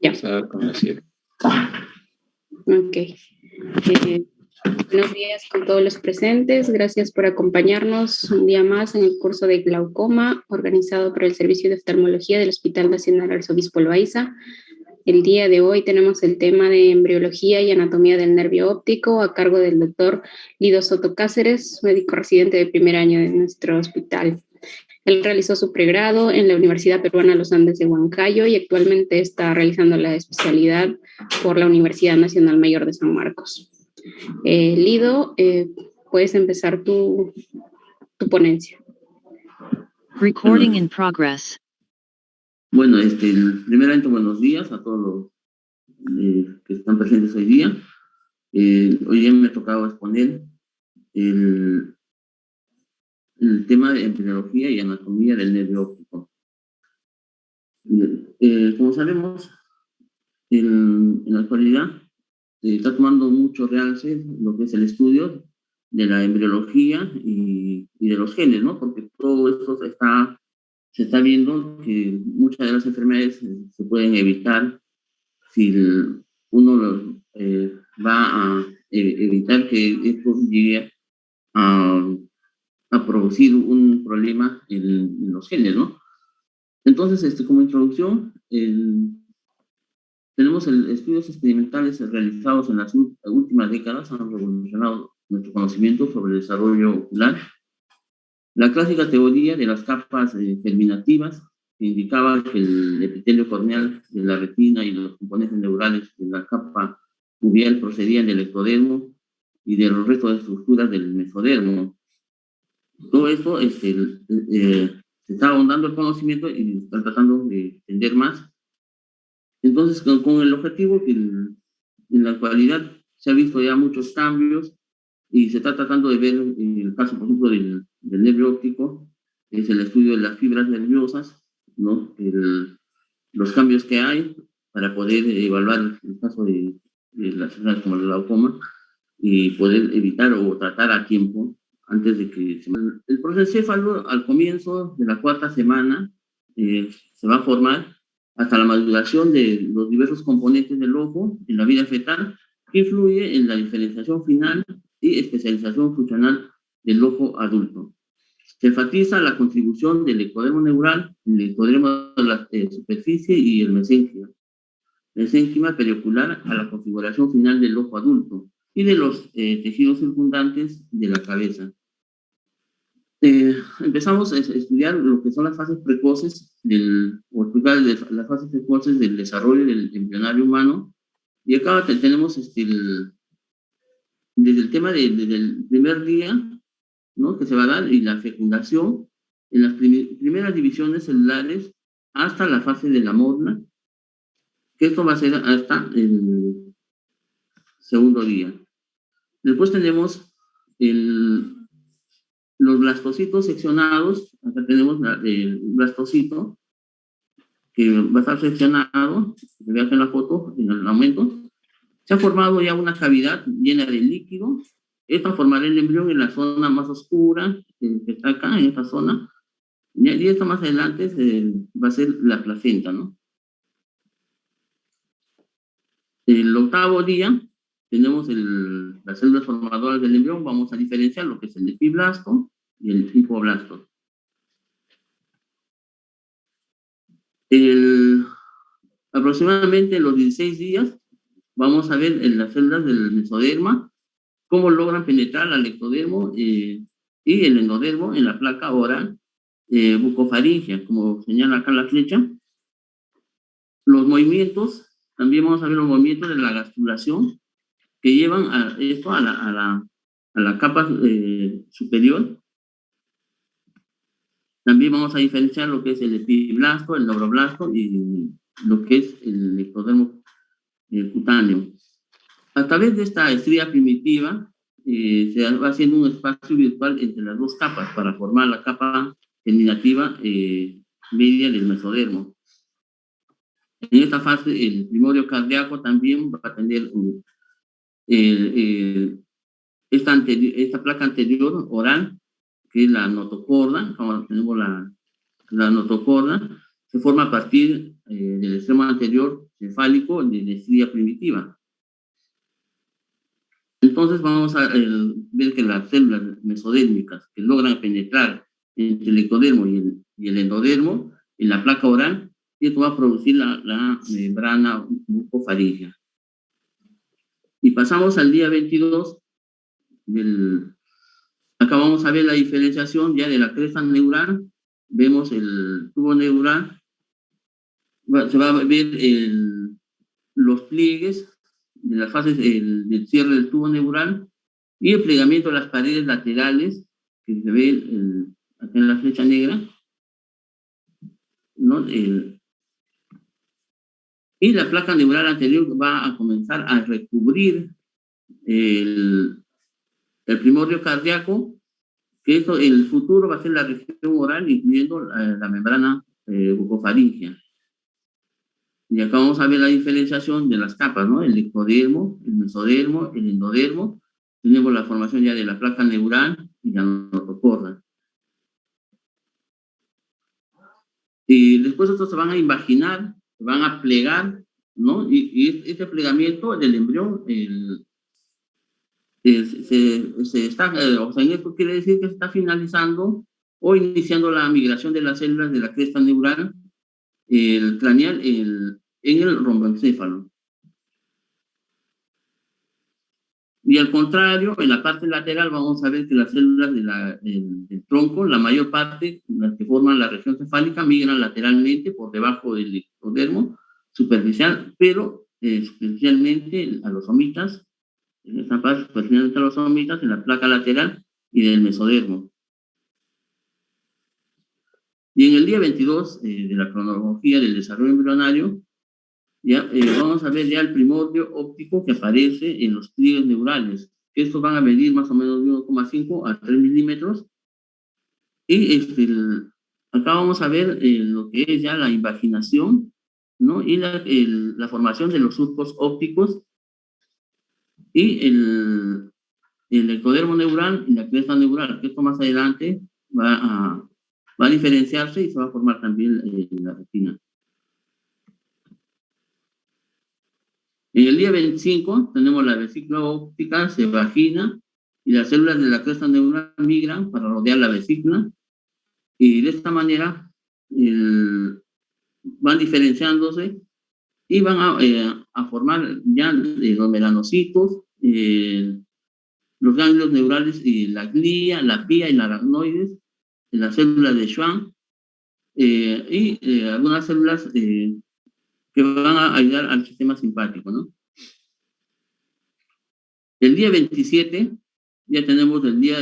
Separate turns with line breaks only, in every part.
Ya.
Con la 7.
Ok. Buenos días con todos los presentes. Gracias por acompañarnos un día más en el curso de glaucoma organizado por el Servicio de Oftalmología del Hospital Nacional Arzobispo Loaiza. El día de hoy tenemos el tema de embriología y anatomía del nervio óptico a cargo del doctor Lido Soto Cáceres, médico residente de primer año de nuestro hospital. Él realizó su pregrado en la Universidad Peruana Los Andes de Huancayo y actualmente está realizando la especialidad por la Universidad Nacional Mayor de San Marcos. Lido, puedes empezar tu ponencia.
Recording in progress.
Bueno, primeramente buenos días a todos los que están presentes hoy día. Hoy día me ha tocado exponer el tema de embriología y anatomía del nervio óptico. Como sabemos, en la actualidad está tomando mucho realce lo que es el estudio de la embriología y de los genes, ¿no? Porque todo esto se está viendo que muchas de las enfermedades se pueden evitar si uno va a evitar que esto llegue a producir un problema en los genes, ¿no? Entonces, como introducción, tenemos estudios experimentales realizados en las últimas décadas, han revolucionado nuestro conocimiento sobre el desarrollo ocular. La clásica teoría de las capas germinativas, que indicaba que el epitelio corneal de la retina y los componentes neurales de la capa uveal procedían del ectodermo y de los restos de estructuras del mesodermo. Todo esto se está ahondando el conocimiento y están tratando de entender más. Entonces, con el objetivo que en la actualidad se ha visto ya muchos cambios y se está tratando de ver, en el caso, por ejemplo, del nervio óptico, es el estudio de las fibras nerviosas, ¿no? Los cambios que hay para poder evaluar el caso de las enfermedades como el glaucoma y poder evitar o tratar a tiempo antes de que el prosencéfalo al comienzo de la 4ª semana se va a formar hasta la maduración de los diversos componentes del ojo en la vida fetal, que influye en la diferenciación final y especialización funcional del ojo adulto. Se enfatiza la contribución del ectodermo neural, el ectodermo de la superficie y el mesénquima periocular a la configuración final del ojo adulto y de los tejidos circundantes de la cabeza. Empezamos a estudiar lo que son las fases precoces las fases precoces del desarrollo del embrionario humano, y acá tenemos desde el tema del primer día, ¿no?, que se va a dar, y la fecundación en las primeras divisiones celulares hasta la fase de la morna, que esto va a ser hasta el segundo día. Después tenemos los blastocitos seccionados. Acá tenemos el blastocito que va a estar seccionado, se ve acá en la foto, en el aumento. Se ha formado ya una cavidad llena de líquido. Esto formará el embrión en la zona más oscura, que está acá, en esta zona. Y esto más adelante va a ser la placenta, ¿no? El 8º día tenemos las células formadoras del embrión. Vamos a diferenciar lo que es el epiblasto y el hipoblasto. Aproximadamente en los 16 días vamos a ver en las células del mesoderma cómo logran penetrar al ectodermo y el endodermo en la placa oral bucofaringea, como señala acá la flecha. Los movimientos, también vamos a ver los movimientos de la gastrulación que llevan a esto a la capa superior. También vamos a diferenciar lo que es el epiblasto, el neuroblasto y lo que es el ectodermo cutáneo. A través de esta estría primitiva se va haciendo un espacio virtual entre las dos capas para formar la capa germinativa media del mesodermo. En esta fase el primorio cardíaco también va a tener esta placa anterior oral, que es la notocorda. Como tenemos la notocorda, se forma a partir del extremo anterior cefálico de la estría primitiva. Entonces vamos a ver que las células mesodérmicas que logran penetrar entre el ectodermo y el endodermo en la placa oral, y esto va a producir la membrana bucofaríngea. Y pasamos al día 22 acá vamos a ver la diferenciación ya de la cresta neural. Vemos el tubo neural, se va a ver los pliegues de las fases del cierre del tubo neural y el plegamiento de las paredes laterales, que se ve acá en la flecha negra, ¿no? Y la placa neural anterior va a comenzar a recubrir el primordio cardíaco, que eso en el futuro va a ser la región oral, incluyendo la membrana bucofaríngea. Y acá vamos a ver la diferenciación de las capas, ¿no? El ectodermo, el mesodermo, el endodermo. Tenemos la formación ya de la placa neural y la notocorda. Y después estos se van a invaginar, se van a plegar, ¿no? Y este plegamiento del embrión, se está, o sea, en esto quiere decir que se está finalizando o iniciando la migración de las células de la cresta neural, el craneal, en el romboencéfalo. Y al contrario, en la parte lateral vamos a ver que las células del tronco, la mayor parte, las que forman la región cefálica, migran lateralmente por debajo del ectodermo superficial, pero superficialmente a los somitas, en esta parte superficialmente a los somitas, en la placa lateral y del mesodermo. Y en el día 22 de la cronología del desarrollo embrionario, ya vamos a ver ya el primordio óptico que aparece en los pliegues neurales. Estos van a medir más o menos de 1,5 a 3 milímetros. Y acá vamos a ver lo que es ya la invaginación, ¿no? Y la formación de los surcos ópticos y el ectodermo neural y la cresta neural, que esto más adelante va a diferenciarse y se va a formar también la retina. En el día 25 tenemos la vesícula óptica, se vagina y las células de la cresta neural migran para rodear la vesícula y de esta manera van diferenciándose y van a formar ya los melanocitos, los ganglios neurales y la glía, la pía y la aracnoides, las células de Schwann y algunas células que van a ayudar al sistema simpático, ¿no? El día 27 ya tenemos el día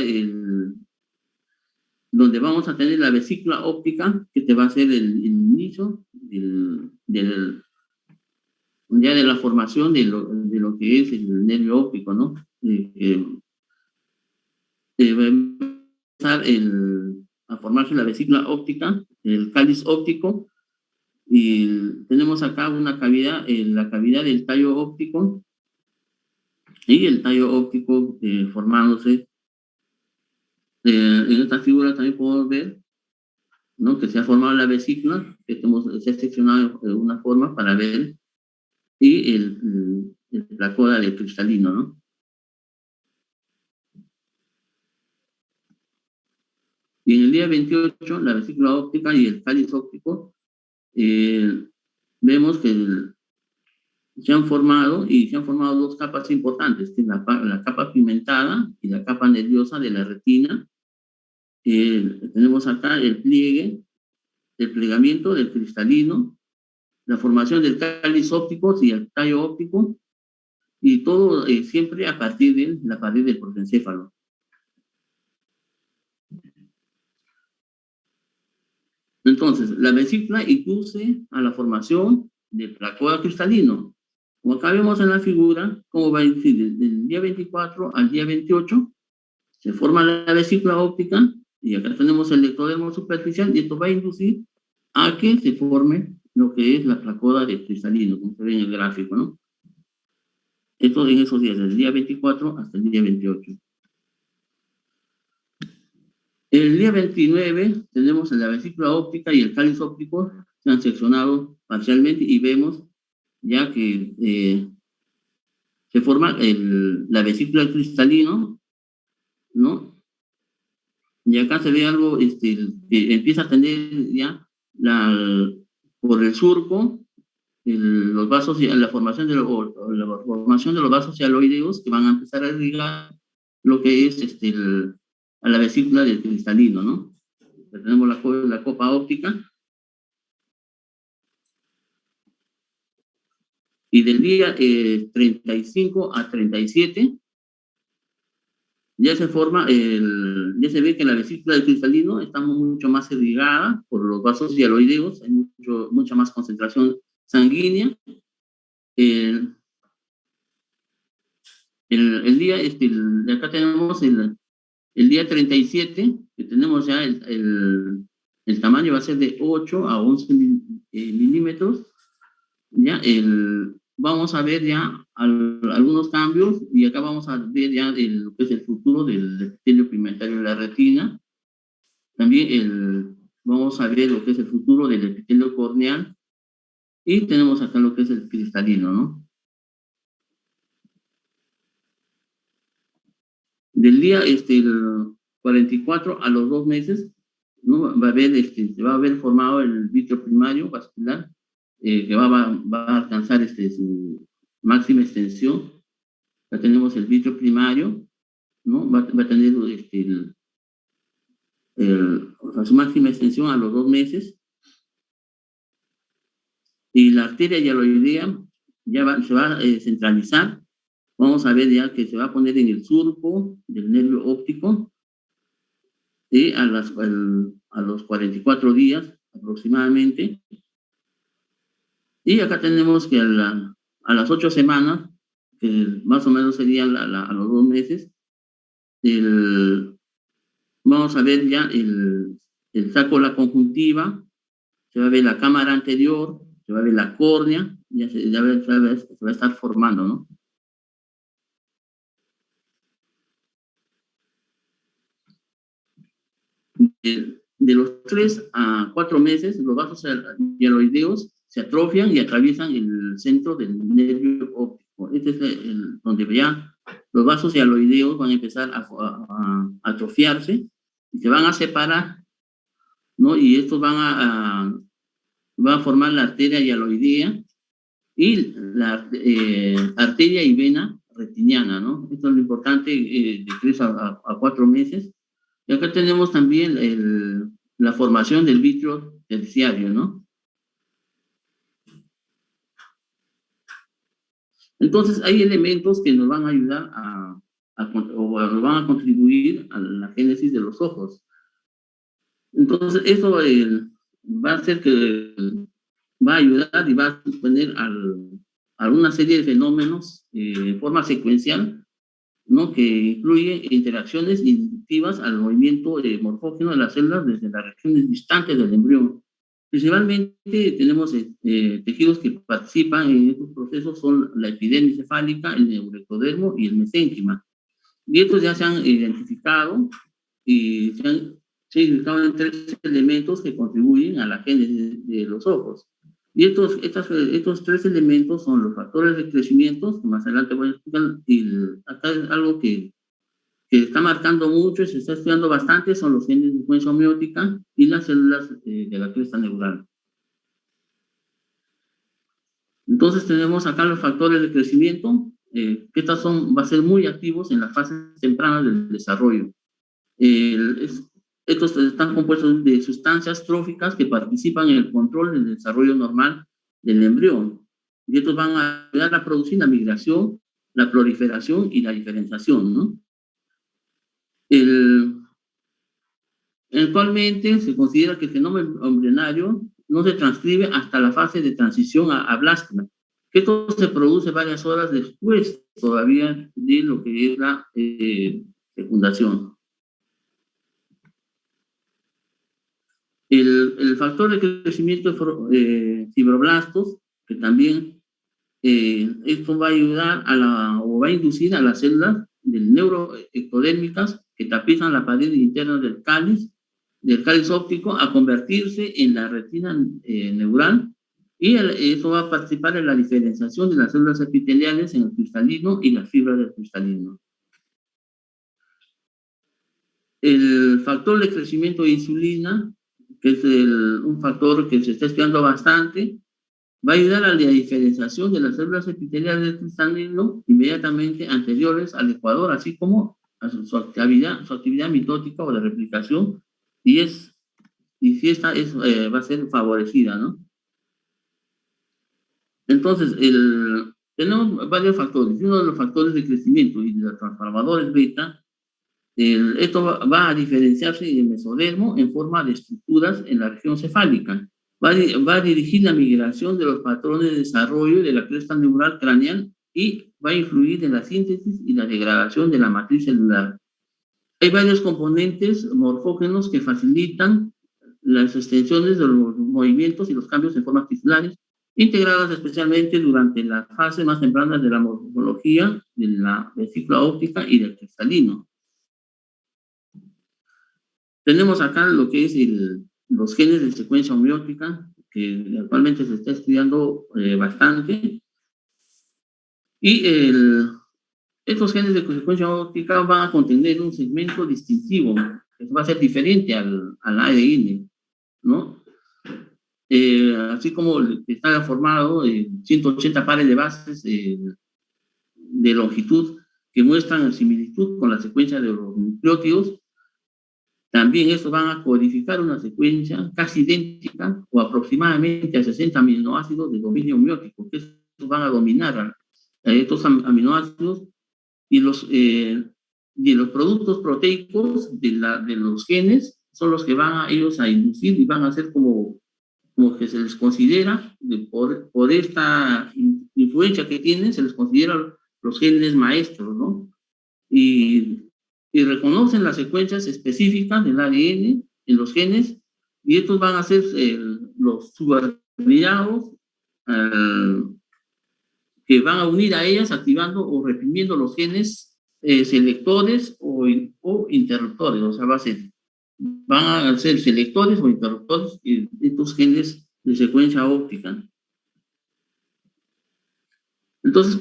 donde vamos a tener la vesícula óptica, que te va a ser el inicio ya de la formación de lo que es el nervio óptico, ¿no? Va a empezar a formarse la vesícula óptica, el cáliz óptico, y tenemos acá una cavidad, la cavidad del tallo óptico, y el tallo óptico formándose. En esta figura también podemos ver, ¿no? Que se ha formado la vesícula, que se ha seccionado de una forma para ver, y la coda del cristalino, ¿no? Y en el día 28, la vesícula óptica y el cáliz óptico, vemos que se han formado dos capas importantes, que es la capa pigmentada y la capa nerviosa de la retina. Tenemos acá el pliegue, el plegamiento del cristalino, la formación del cáliz óptico y el tallo óptico, y todo siempre a partir de la pared del protencéfalo. Entonces, la vesícula induce a la formación del placoda cristalino. Como acá vemos en la figura, como va a decir, del día 24 al día 28, se forma la vesícula óptica, y acá tenemos el ectodermo superficial, y esto va a inducir a que se forme lo que es la placoda de cristalino, como se ve en el gráfico, ¿no? Esto en esos días, del día 24 hasta el día 28. El día 29 tenemos la vesícula óptica y el cáliz óptico, se han seccionado parcialmente y vemos ya que se forma la vesícula del cristalino, ¿no? Y acá se ve algo que empieza a tener ya por el surco los vasos, la formación la formación de los vasos cialoideos que van a empezar a irrigar lo que es a la vesícula del cristalino, ¿no? Tenemos la copa óptica. Y del día 35 a 37 ya se forma, ya se ve que la vesícula del cristalino está mucho más irrigada por los vasos hialoideos, hay mucha más concentración sanguínea. El día, acá tenemos el día 37, que tenemos ya el tamaño va a ser de 8 a 11 milímetros. Ya vamos a ver ya algunos cambios y acá vamos a ver ya lo que es el futuro del epitelio pigmentario de la retina. También vamos a ver lo que es el futuro del epitelio corneal y tenemos acá lo que es el cristalino, ¿no? Del día 44 a los 2 meses, ¿no? Va a haber formado el vitrio primario vascular que va a alcanzar su máxima extensión. Ya tenemos el vitrio primario, ¿no? Va a tener o sea, su máxima extensión a los 2 meses. Y la arteria hialoidea ya se va a centralizar. Vamos a ver ya que se va a poner en el surco del nervio óptico y a los 44 días aproximadamente. Y acá tenemos que a las 8 semanas, que más o menos serían a los 2 meses, vamos a ver ya el saco de la conjuntiva, se va a ver la cámara anterior, se va a ver la córnea, se va a estar formando, ¿no? De los 3 a 4 meses, los vasos hialoideos se atrofian y atraviesan el centro del nervio óptico. Este es donde ya los vasos hialoideos van a empezar a atrofiarse y se van a separar, ¿no? Y estos van a formar la arteria hialoidea y la arteria y vena retiniana, ¿no? Esto es lo importante de 3 a 4 meses. Y acá tenemos también la formación del vitrio terciario, ¿no? Entonces, hay elementos que nos van a ayudar o nos van a contribuir a la génesis de los ojos. Entonces, eso va a hacer que va a ayudar y va a poner a una serie de fenómenos de forma secuencial, ¿no? Que incluye interacciones inductivas al movimiento morfógeno de las células desde las regiones distantes del embrión. Principalmente tenemos tejidos que participan en estos procesos, son la epidermis cefálica, el neuroectodermo y el mesénquima. Y estos ya se han identificado y se han identificado en 3 elementos que contribuyen a la génesis de los ojos. Y estos 3 elementos son los factores de crecimiento, que más adelante voy a explicar, y acá es algo que está marcando mucho y se está estudiando bastante, son los genes de secuencia homeótica y las células de la cresta neural. Entonces tenemos acá los factores de crecimiento, que estos van a ser muy activos en las fases tempranas del desarrollo. Estos están compuestos de sustancias tróficas que participan en el control del desarrollo normal del embrión. Y estos van a ayudar a producir la migración, la proliferación y la diferenciación, ¿no? Actualmente se considera que el fenómeno embrionario no se transcribe hasta la fase de transición a blástula, que esto se produce varias horas después todavía de lo que es la fecundación. El factor de crecimiento de fibroblastos, que también esto va a ayudar o va a inducir a las células del neuroectodérmicas que tapizan la pared interna del cáliz óptico a convertirse en la retina neural Y eso va a participar en la diferenciación de las células epiteliales en el cristalino y las fibras del cristalino. El factor de crecimiento de insulina, que es un factor que se está estudiando bastante, va a ayudar a la diferenciación de las células epiteliales del cristalino inmediatamente anteriores al ecuador, así como a su actividad mitótica o de replicación, y si esta va a ser favorecida, ¿no? Entonces, tenemos varios factores. Uno de los factores de crecimiento y de los transformadores beta, esto va a diferenciarse en el mesodermo en forma de estructuras en la región cefálica. Va a dirigir la migración de los patrones de desarrollo de la cresta neural craneal y va a influir en la síntesis y la degradación de la matriz celular. Hay varios componentes morfógenos que facilitan las extensiones de los movimientos y los cambios en formas tisulares, integradas especialmente durante las fases más tempranas de la morfología de la vesícula óptica y del cristalino. Tenemos acá lo que es los genes de secuencia homeótica, que actualmente se está estudiando bastante, y estos genes de secuencia óptica van a contener un segmento distintivo, que va a ser diferente al ADN, ¿no? Así como está formado 180 pares de bases de longitud que muestran similitud con la secuencia de los nucleótidos, también estos van a codificar una secuencia casi idéntica o aproximadamente a 60 aminoácidos de dominio homeótico, que estos van a dominar a estos aminoácidos y los productos proteicos de los genes son los que van a ellos a inducir y van a ser como que se les considera, por esta influencia que tienen, se les considera los genes maestros, ¿no? Y reconocen las secuencias específicas del ADN en los genes, y estos van a ser los subordinados que van a unir a ellas activando o reprimiendo los genes selectores o interruptores, o sea, van a ser selectores o interruptores de estos genes de secuencia óptica. Entonces,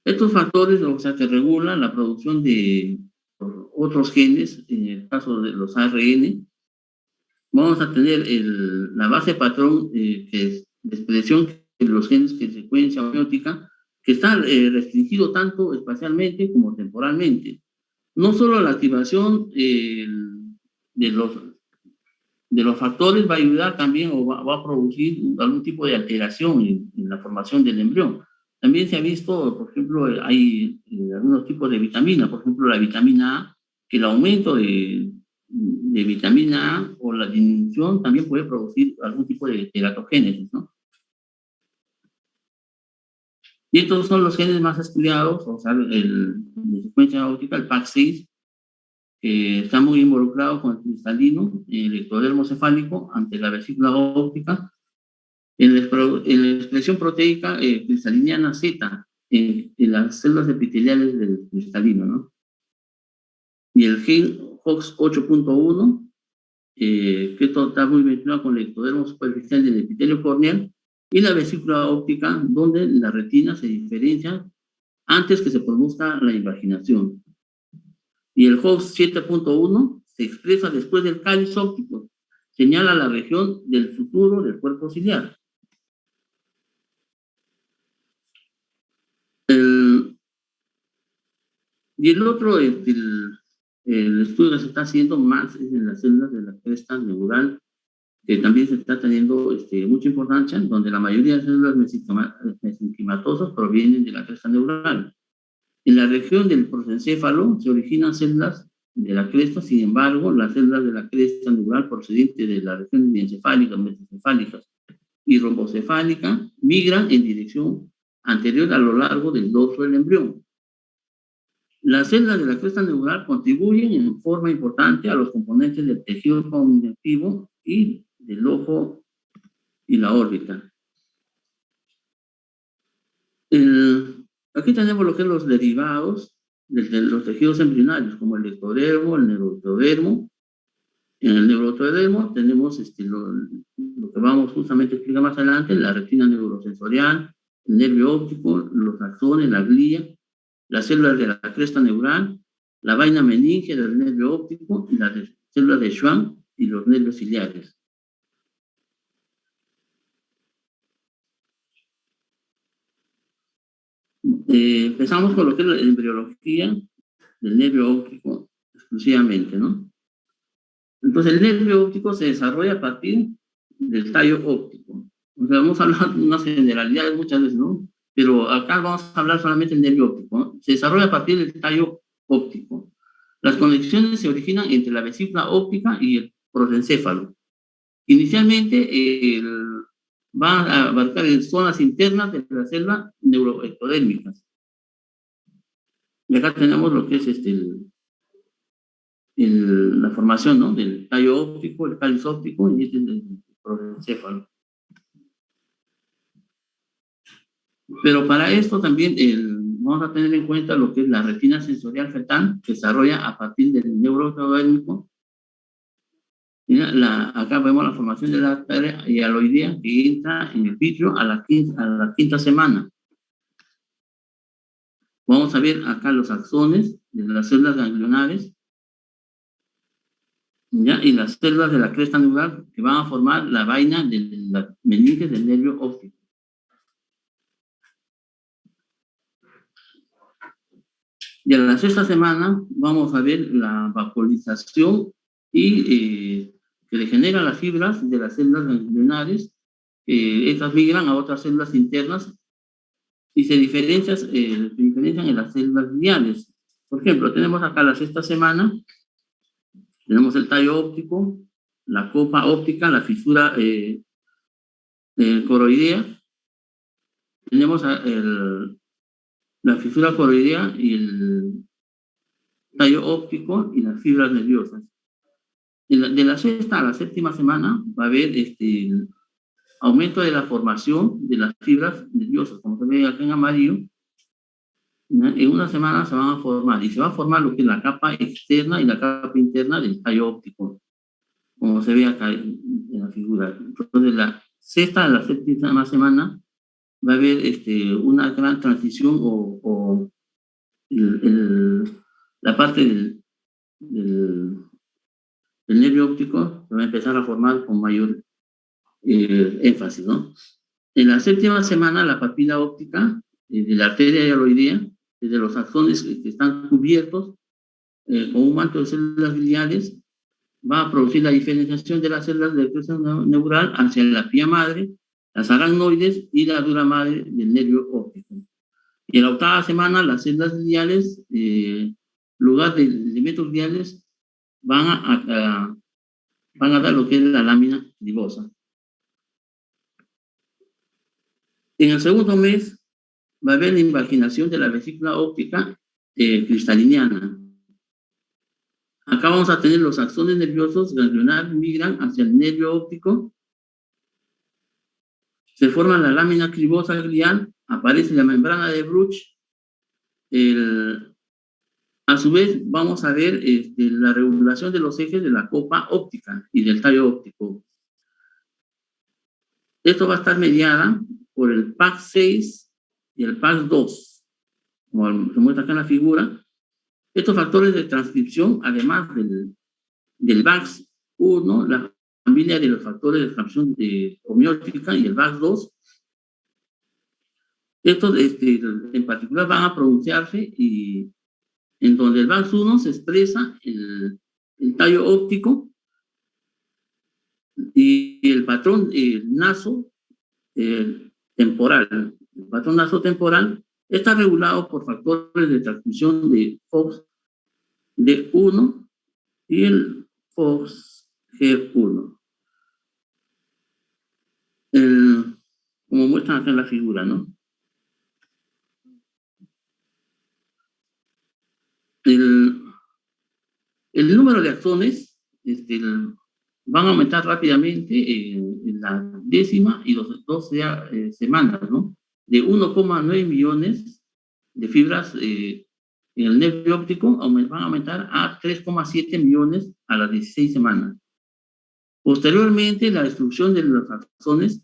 estos factores, o sea, que regulan la producción de otros genes, en el caso de los ARN, vamos a tener la base patrón que es de expresión de los genes de secuencia homeótica, que está restringido tanto espacialmente como temporalmente. No solo la activación de los factores va a ayudar también o va a producir algún tipo de alteración en la formación del embrión. También se ha visto, por ejemplo, hay algunos tipos de vitamina, por ejemplo, la vitamina A, que el aumento de vitamina A o la disminución también puede producir algún tipo de teratogénesis, ¿no? Y estos son los genes más estudiados, o sea, de secuencia óptica, el PAC6, que está muy involucrado con el cristalino, el ectodermo cefálico ante la vesícula óptica, en la expresión proteica cristaliniana Z en las células epiteliales del cristalino, ¿no? Y el gen HOX 8.1, que esto está muy vinculado con el ectodermo superficial del epitelio corneal, y la vesícula óptica, donde la retina se diferencia antes que se produzca la invaginación. Y el HOX 7.1 se expresa después del cáliz óptico, señala la región del futuro del cuerpo ciliar. Y el otro, el estudio que se está haciendo más es en las células de la cresta neural, que también se está teniendo mucha importancia, donde la mayoría de células mesenquimatosas provienen de la cresta neural. En la región del prosencéfalo se originan células de la cresta, sin embargo, las células de la cresta neural procedentes de la región diencefálica, metacefálicas y rombocefálica migran en dirección anterior a lo largo del dorso del embrión. Las células de la cresta neural contribuyen en forma importante a los componentes del tejido conectivo y del ojo y la órbita. Aquí tenemos lo que son los derivados de los tejidos embrionarios, como el ectodermo, el neuroectodermo, En el neurotodermo tenemos lo que vamos justamente a explicar más adelante, la retina neurosensorial, el nervio óptico, los axones, la glía, las células de la cresta neural, la vaina meninge del nervio óptico y las células de Schwann y los nervios ciliares. Empezamos con lo que es la embriología del nervio óptico exclusivamente, ¿no? Entonces, el nervio óptico se desarrolla a partir del tallo óptico. O sea, vamos a hablar de unas generalidades muchas veces, ¿no? Pero acá vamos a hablar solamente del nervio óptico, ¿no? Se desarrolla a partir del tallo óptico. Las conexiones se originan entre la vesícula óptica y el prosencéfalo. Inicialmente, va a abarcar en zonas internas de la célula neuroectodérmicas. Y acá tenemos lo que es la formación, ¿no? Del tallo óptico, el cáliz óptico y el prosencéfalo. Pero para esto también vamos a tener en cuenta lo que es la retina sensorial fetal, que se desarrolla a partir del neuroectodérmico. Acá vemos la formación de la arteria hialoidea que entra en el vitrio a la quinta semana. Vamos a ver acá los axones de las células ganglionares, ¿ya? Y las células de la cresta neural que van a formar la vaina de la meninge del nervio óptico. Y a la sexta semana vamos a ver la vaporización y que le genera las fibras de las células ganglionares. Estas migran a otras células internas y se diferencian en las células gliales. Por ejemplo, tenemos acá la sexta semana, tenemos el tallo óptico, la copa óptica, la fisura coroidea, tenemos la fisura coroidea y el tallo óptico y las fibras nerviosas. De la sexta a la séptima semana va a haber aumento de la formación de las fibras nerviosas, como se ve acá en amarillo. En una semana se van a formar, y se va a formar lo que es la capa externa y la capa interna del tallo óptico, como se ve acá en la figura. Entonces, de la sexta a la séptima semana va a haber una gran transición o la parte del nervio óptico se va a empezar a formar con mayor énfasis, ¿no? En la séptima semana, la papila óptica de la arteria hialoidea, desde los axones que están cubiertos con un manto de células gliales, va a producir la diferenciación de las células de cresta neural hacia la pía madre, las aracnoides y la dura madre del nervio óptico. Y en la octava semana, las células gliales, lugar de elementos gliales, van a dar lo que es la lámina gibosa. En el segundo mes va a haber la invaginación de la vesícula óptica cristaliniana. Acá vamos a tener los axones nerviosos ganglionares migran hacia el nervio óptico, se forma la lámina cribosa glial, aparece la membrana de Bruch. A su vez vamos a ver la regulación de los ejes de la copa óptica y del tallo óptico. Esto va a estar mediada por el PAC6 y el PAC2, como se muestra acá en la figura. Estos factores de transcripción, además del VAX1, la familia de los factores de transcripción homeótica y el VAX2, estos en particular van a pronunciarse y en donde el VAX1 se expresa el tallo óptico y el patrón naso temporal. El patrón naso temporal está regulado por factores de transcripción de FOXD1 y el FOXG1. Como muestran acá en la figura, ¿no? El número de axones van a aumentar rápidamente en la 10ª y 12ª semanas, ¿no? De 1,9 millones de fibras en el nervio óptico van a aumentar a 3,7 millones a las 16 semanas. Posteriormente, la destrucción de los axones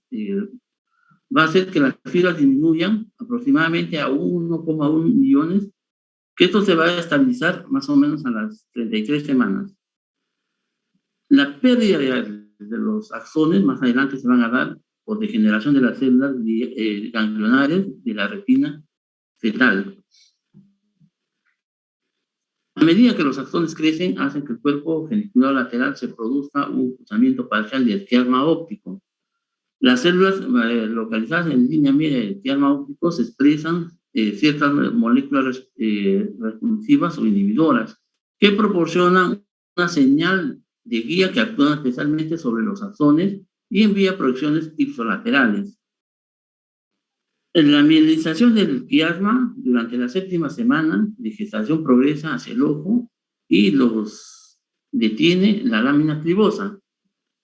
va a hacer que las fibras disminuyan aproximadamente a 1,1 millones, que esto se va a estabilizar más o menos a las 33 semanas. La pérdida de los axones más adelante se van a dar por degeneración de las células ganglionares de la retina fetal. A medida que los axones crecen, hacen que el cuerpo genicular lateral se produzca un cruzamiento parcial del quiasma óptico. Las células localizadas en línea media del quiasma óptico se expresan ciertas moléculas repulsivas o inhibidoras que proporcionan una señal de guía que actúa especialmente sobre los axones y envía proyecciones ipsilaterales. La mielinización del quiasma durante la 7ª semana de gestación progresa hacia el ojo y los detiene la lámina clivosa,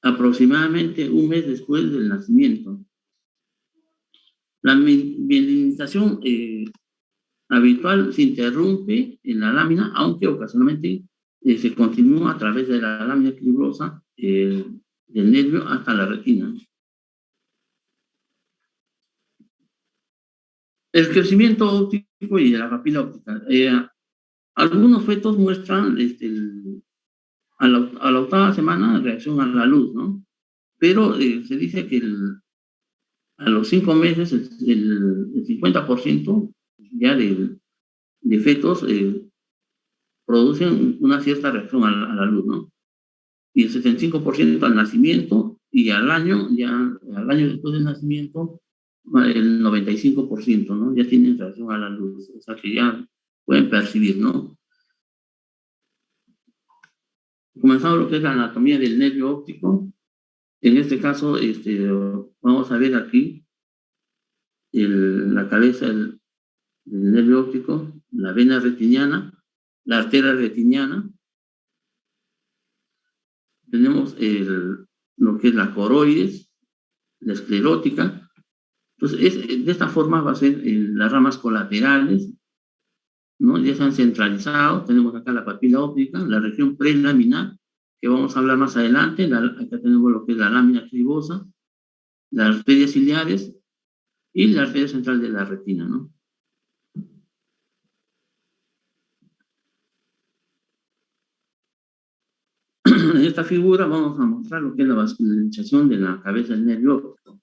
aproximadamente un mes después del nacimiento. La mielinización habitual se interrumpe en la lámina, aunque ocasionalmente se continúa a través de la lámina clivosa del nervio hasta la retina. El crecimiento óptico y de la papila óptica. Algunos fetos muestran a la 8ª semana reacción a la luz, ¿no? Pero se dice que a los 5 meses el 50% ya de fetos producen una cierta reacción a la luz, ¿no? Y el 75% al nacimiento, y al año después del nacimiento, el 95%, ¿no? Ya tienen reacción a la luz, o sea que ya pueden percibir, ¿no? Comenzamos lo que es la anatomía del nervio óptico. En este caso, vamos a ver aquí la cabeza del nervio óptico, la vena retiniana, la arteria retiniana. Tenemos lo que es la coroides, la esclerótica. Entonces, de esta forma va a ser las ramas colaterales, ¿no? Ya se han centralizado. Tenemos acá la papila óptica, la región prelaminar, que vamos a hablar más adelante. Acá tenemos lo que es la lámina clivosa, las arterias ciliares y la arteria central de la retina, ¿no? En esta figura vamos a mostrar lo que es la vascularización de la cabeza del nervio óptico.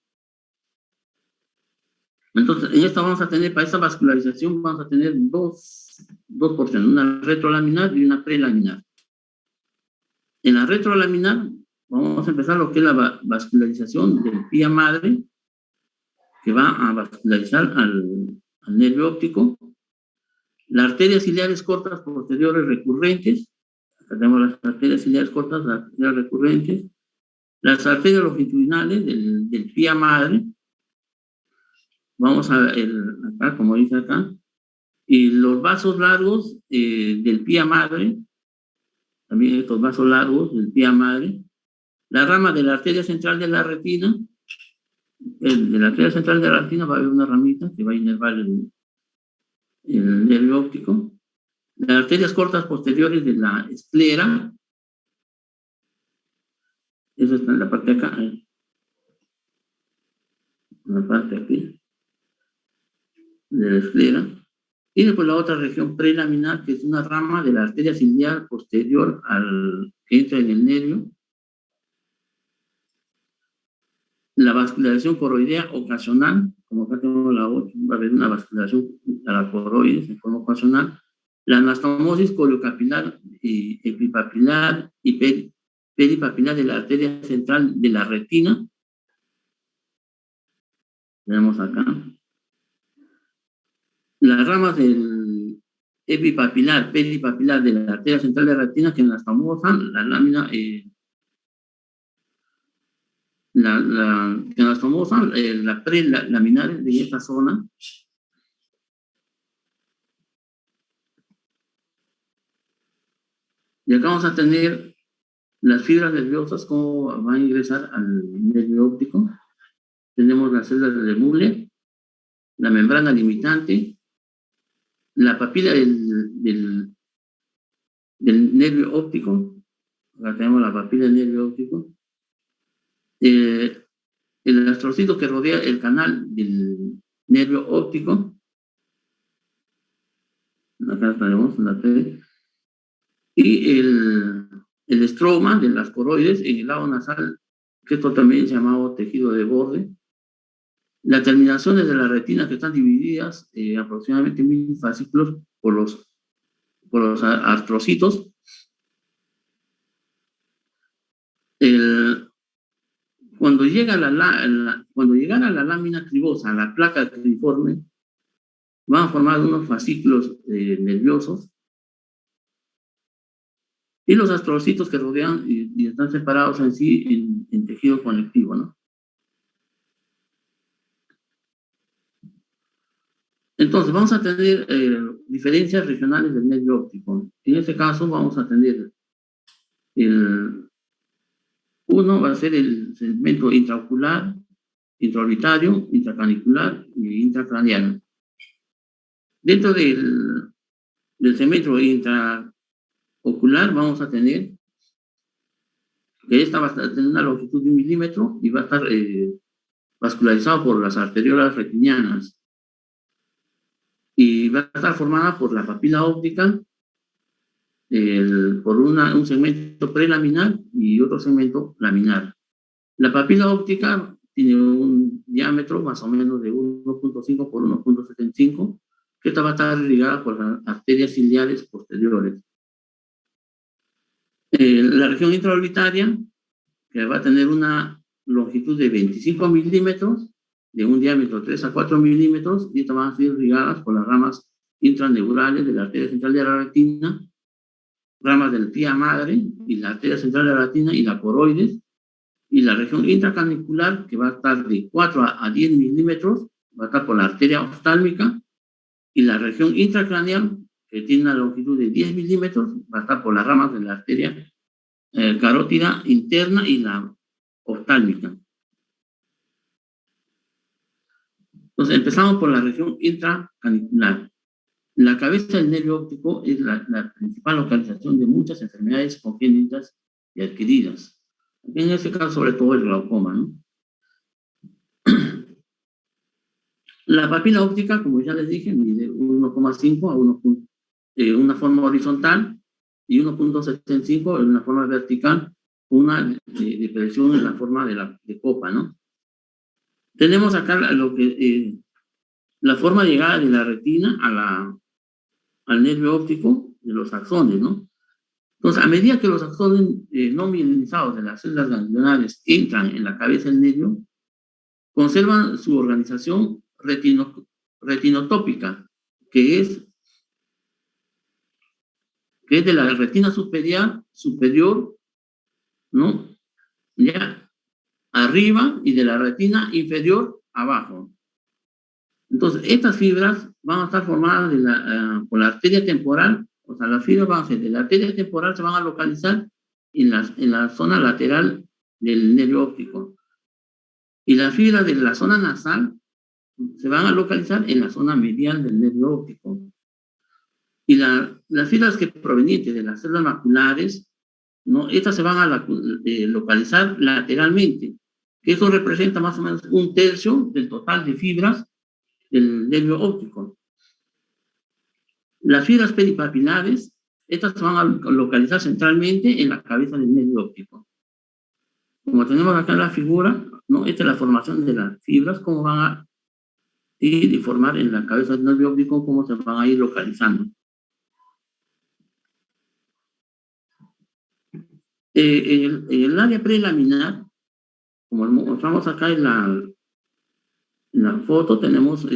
Entonces, en esta vamos a tener, para esta vascularización, vamos a tener dos porciones, una retrolaminar y una prelaminar. En la retrolaminar, vamos a empezar lo que es la vascularización del pía madre, que va a vascularizar al nervio óptico. Las arterias ciliares cortas posteriores recurrentes, acá tenemos las arterias ciliares cortas, las arterias recurrentes, las arterias longitudinales del pía madre, vamos a acá, como dice acá, y los vasos largos del pía madre, también estos vasos largos del pía madre, la rama de la arteria central de la retina, de la arteria central de la retina va a haber una ramita que va a inervar el nervio óptico, las arterias cortas posteriores de la esclera, eso está en la parte de acá, en la parte aquí, de la esclera, y después la otra región prelaminar, que es una rama de la arteria ciliar posterior que entra en el nervio. La vascularización coroidea ocasional, como acá tenemos la 8, va a haber una vascularización a la coroides en forma ocasional. La anastomosis coriocapilar, epipapilar y peripapilar de la arteria central de la retina. Tenemos acá. Las ramas del epipapilar, peripapilar de la arteria central de la retina que anastomosan la lámina, que anastomosan la prelaminar de esta zona. Y acá vamos a tener las fibras nerviosas, cómo van a ingresar al nervio óptico. Tenemos las células de Muller, la membrana limitante, la papila del nervio óptico. Acá tenemos la papila del nervio óptico. el astrocito que rodea el canal del nervio óptico, acá tenemos la T, y el estroma de las coroides en el lado nasal, que esto también es llamado tejido de borde. Las terminaciones de la retina que están divididas aproximadamente en 1000 fascículos por los astrocitos. Cuando llegara la lámina cribosa a la placa criforme, van a formar unos fascículos nerviosos, y los astrocitos que rodean y están separados en sí en tejido conectivo, ¿no? Entonces, vamos a tener diferencias regionales del nervio óptico. En este caso, vamos a tener uno va a ser el segmento intraocular, intraorbitario, intracanicular y intracraneal. Dentro del segmento intraocular vamos a tener que esta va a tener una longitud de 1 milímetro y va a estar vascularizado por las arteriolas retinianas. Y va a estar formada por la papila óptica, por un segmento prelaminar y otro segmento laminar. La papila óptica tiene un diámetro más o menos de 1.5 por 1.75, que esta va a estar irrigada por las arterias ciliares posteriores. La región intraorbitaria, que va a tener una longitud de 25 milímetros, de un diámetro de 3 a 4 milímetros, y estas van a ser irrigadas por las ramas intraneurales de la arteria central de la retina, ramas de la tía madre y la arteria central de la retina y la coroides, y la región intracanicular, que va a estar de 4 a 10 milímetros, va a estar por la arteria oftálmica, y la región intracraneal, que tiene una longitud de 10 milímetros, va a estar por las ramas de la arteria carótida interna y la oftálmica. Entonces, empezamos por la región intracanicular. La cabeza del nervio óptico es la principal localización de muchas enfermedades congénitas y adquiridas. En este caso, sobre todo el glaucoma, ¿no? La papila óptica, como ya les dije, mide 1,5 a 1, una forma horizontal, y 1.75 en una forma vertical, una depresión en la forma de copa, ¿no? Tenemos acá la forma de llegada de la retina al nervio óptico de los axones, ¿no? Entonces, a medida que los axones no mielinizados de las células ganglionares entran en la cabeza del nervio, conservan su organización retinotópica, que es de la retina superior, ¿no? Ya arriba, y de la retina inferior abajo. Entonces, estas fibras van a estar formadas por la arteria temporal. O sea, las fibras van a ser de la arteria temporal, se van a localizar en la zona lateral del nervio óptico. Y las fibras de la zona nasal se van a localizar en la zona medial del nervio óptico. Y las fibras que provenientes de las células maculares, ¿no? Estas se van a localizar lateralmente, que eso representa más o menos 1/3 del total de fibras del nervio óptico. Las fibras peripapilares, estas se van a localizar centralmente en la cabeza del nervio óptico. Como tenemos acá en la figura, ¿no? Esta es la formación de las fibras, cómo van a ir y formar en la cabeza del nervio óptico, cómo se van a ir localizando. En el área prelaminar, como mostramos acá en la foto, tenemos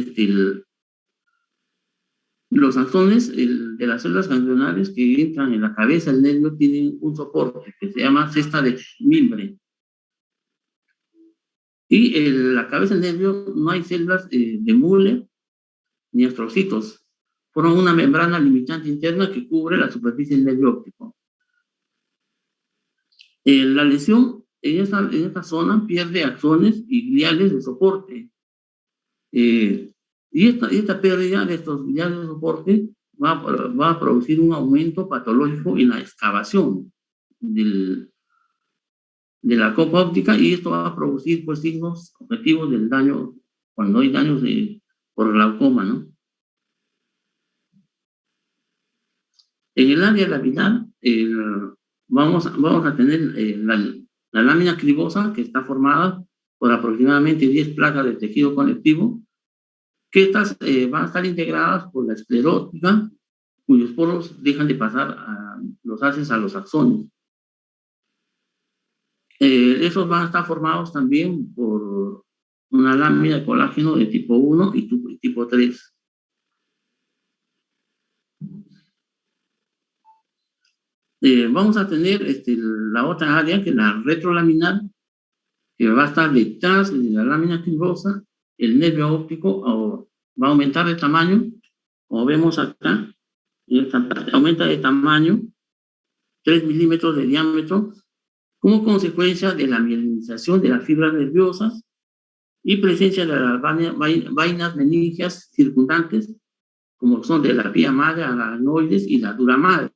los axones de las células ganglionares que entran en la cabeza del nervio tienen un soporte que se llama cesta de Mimbre. Y en la cabeza del nervio no hay células de Müller ni astrocitos. Forman una membrana limitante interna que cubre la superficie del nervio óptico. La lesión en esta zona pierde axones y gliales de soporte. Y esta pérdida de estos gliales de soporte va a producir un aumento patológico en la excavación de la copa óptica, y esto va a producir pues signos objetivos del daño, cuando hay daños por glaucoma, ¿no? En el área labial vamos a tener la lámina cribosa, que está formada por aproximadamente 10 placas de tejido conectivo, que estas van a estar integradas por la esclerótica, cuyos poros dejan de pasar los haces a los axones. Esos van a estar formados también por una lámina de colágeno de tipo 1 y tipo 3. Vamos a tener la otra área, que es la retrolaminar, que va a estar detrás de la lámina fibrosa. El nervio óptico va a aumentar de tamaño, como vemos acá, en esta parte, aumenta de tamaño 3 milímetros de diámetro, como consecuencia de la mielinización de las fibras nerviosas y presencia de las vainas meningias circundantes, como son de la pía madre, aracnoides y la dura madre.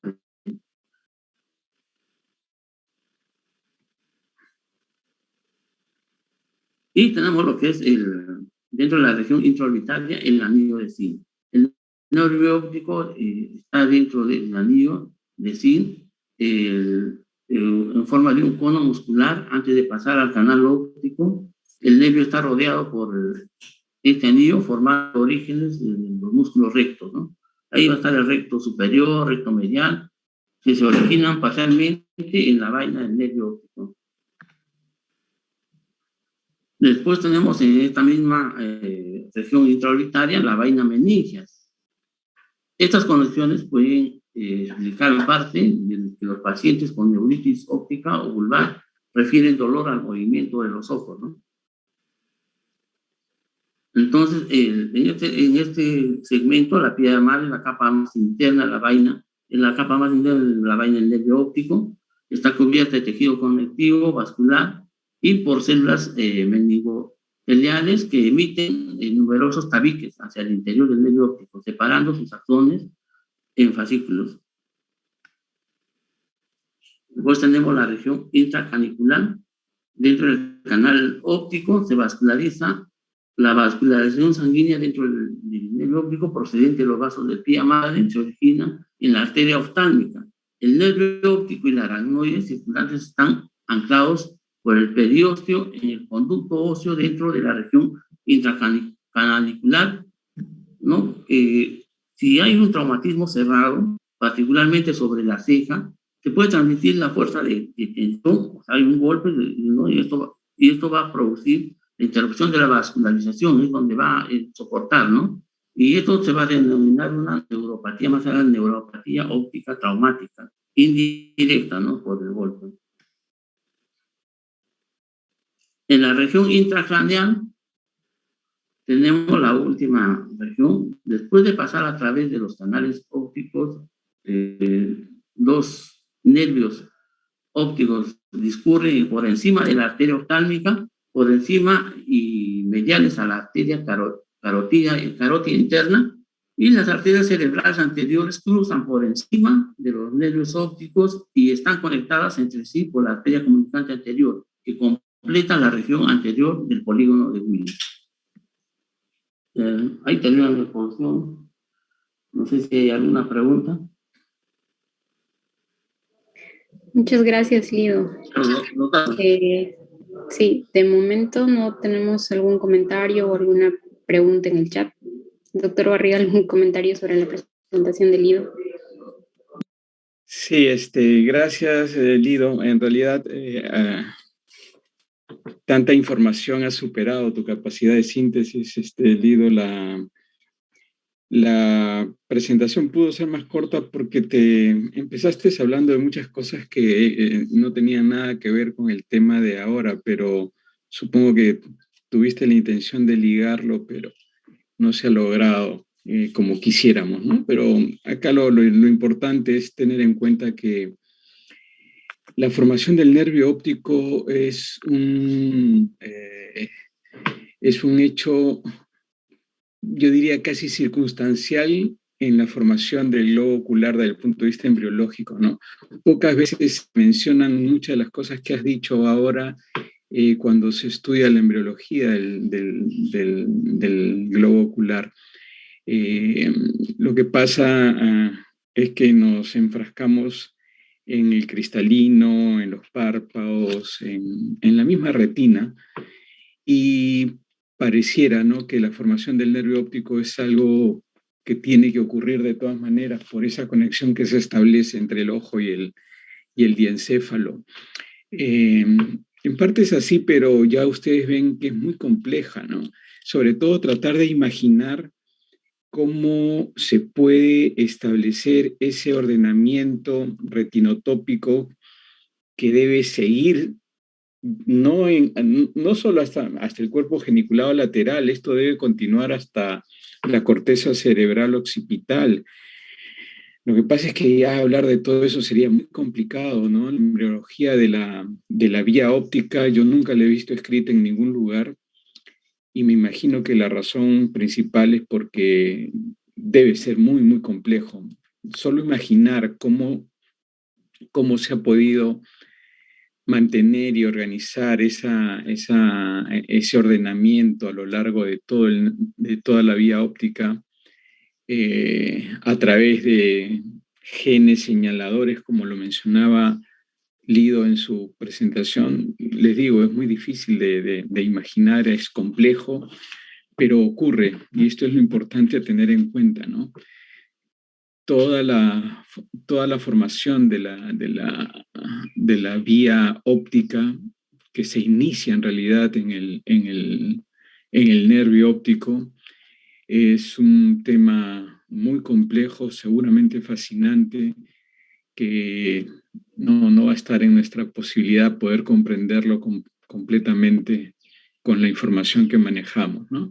Y tenemos lo que es dentro de la región intraorbitaria, el anillo de zinc. El nervio óptico está dentro del anillo de zinc en forma de un cono muscular. Antes de pasar al canal óptico, el nervio está rodeado por este anillo, formando orígenes de los músculos rectos, ¿no? Ahí va a estar el recto superior, recto medial, que se originan parcialmente en la vaina del nervio óptico. Después tenemos en esta misma región intraorbitaria la vaina meningias. Estas conexiones pueden explicar parte de que los pacientes con neuritis óptica o vulvar refieren dolor al movimiento de los ojos, ¿no? Entonces, en este segmento, la piedra madre, la capa más interna, la vaina, en la capa más interna de la vaina del nervio óptico, está cubierta de tejido conectivo, vascular, y por células meningoteliales que emiten numerosos tabiques hacia el interior del nervio óptico, separando sus axones en fascículos. Después tenemos la región intracanicular. Dentro del canal óptico se vasculariza la vascularización sanguínea dentro del nervio óptico procedente de los vasos de pía madre, se origina en la arteria oftálmica. El nervio óptico y la aracnoide circulantes están anclados por el periósteo en el conducto óseo dentro de la región intracanicular, ¿no? Si hay un traumatismo cerrado, particularmente sobre la ceja, se puede transmitir la fuerza de tensión, o sea, hay un golpe, ¿no? Y esto va a producir la interrupción de la vascularización, es donde va a soportar, ¿no? Y esto se va a denominar una neuropatía, más allá de neuropatía óptica traumática, indirecta, ¿no? Por el golpe. En la región intracraneal tenemos la última región. Después de pasar a través de los canales ópticos, dos nervios ópticos discurren por encima de la arteria oftálmica, por encima y mediales a la arteria carótida interna, y las arterias cerebrales anteriores cruzan por encima de los nervios ópticos y están conectadas entre sí por la arteria comunicante anterior, que completa la región anterior del polígono de Willis. Ahí termina la exposición. No sé si hay alguna pregunta.
Muchas gracias, Lido. Sí, de momento no tenemos algún comentario o alguna pregunta en el chat. Doctor Barriga, ¿algún comentario sobre la presentación de Lido?
Sí, gracias, Lido. En realidad, tanta información ha superado tu capacidad de síntesis, Lido. La presentación pudo ser más corta porque te empezaste hablando de muchas cosas que no tenían nada que ver con el tema de ahora, pero supongo que tuviste la intención de ligarlo, pero no se ha logrado como quisiéramos, ¿no? Pero acá lo importante es tener en cuenta que la formación del nervio óptico es un hecho, yo diría, casi circunstancial en la formación del globo ocular desde el punto de vista embriológico, ¿no? Pocas veces mencionan muchas de las cosas que has dicho ahora cuando se estudia la embriología del globo ocular. Lo que pasa es que nos enfrascamos en el cristalino, en los párpados, en la misma retina, y pareciera, ¿no?, que la formación del nervio óptico es algo que tiene que ocurrir de todas maneras por esa conexión que se establece entre el ojo y el diencéfalo. En parte es así, pero ya ustedes ven que es muy compleja, ¿no? Sobre todo tratar de imaginar cómo se puede establecer ese ordenamiento retinotópico que debe seguir no solo hasta el cuerpo geniculado lateral, esto debe continuar hasta la corteza cerebral occipital. Lo que pasa es que ya hablar de todo eso sería muy complicado, ¿no? La embriología de la vía óptica yo nunca la he visto escrita en ningún lugar, y me imagino que la razón principal es porque debe ser muy, muy complejo. Solo imaginar cómo se ha podido mantener y organizar ese ordenamiento a lo largo de toda la vía óptica a través de genes señaladores, como lo mencionaba Lido en su presentación. Les digo, es muy difícil de imaginar, es complejo, pero ocurre, y esto es lo importante a tener en cuenta, ¿no? Toda la formación de la vía óptica que se inicia en realidad en el nervio óptico es un tema muy complejo, seguramente fascinante, que no va a estar en nuestra posibilidad poder comprenderlo completamente con la información que manejamos, ¿no?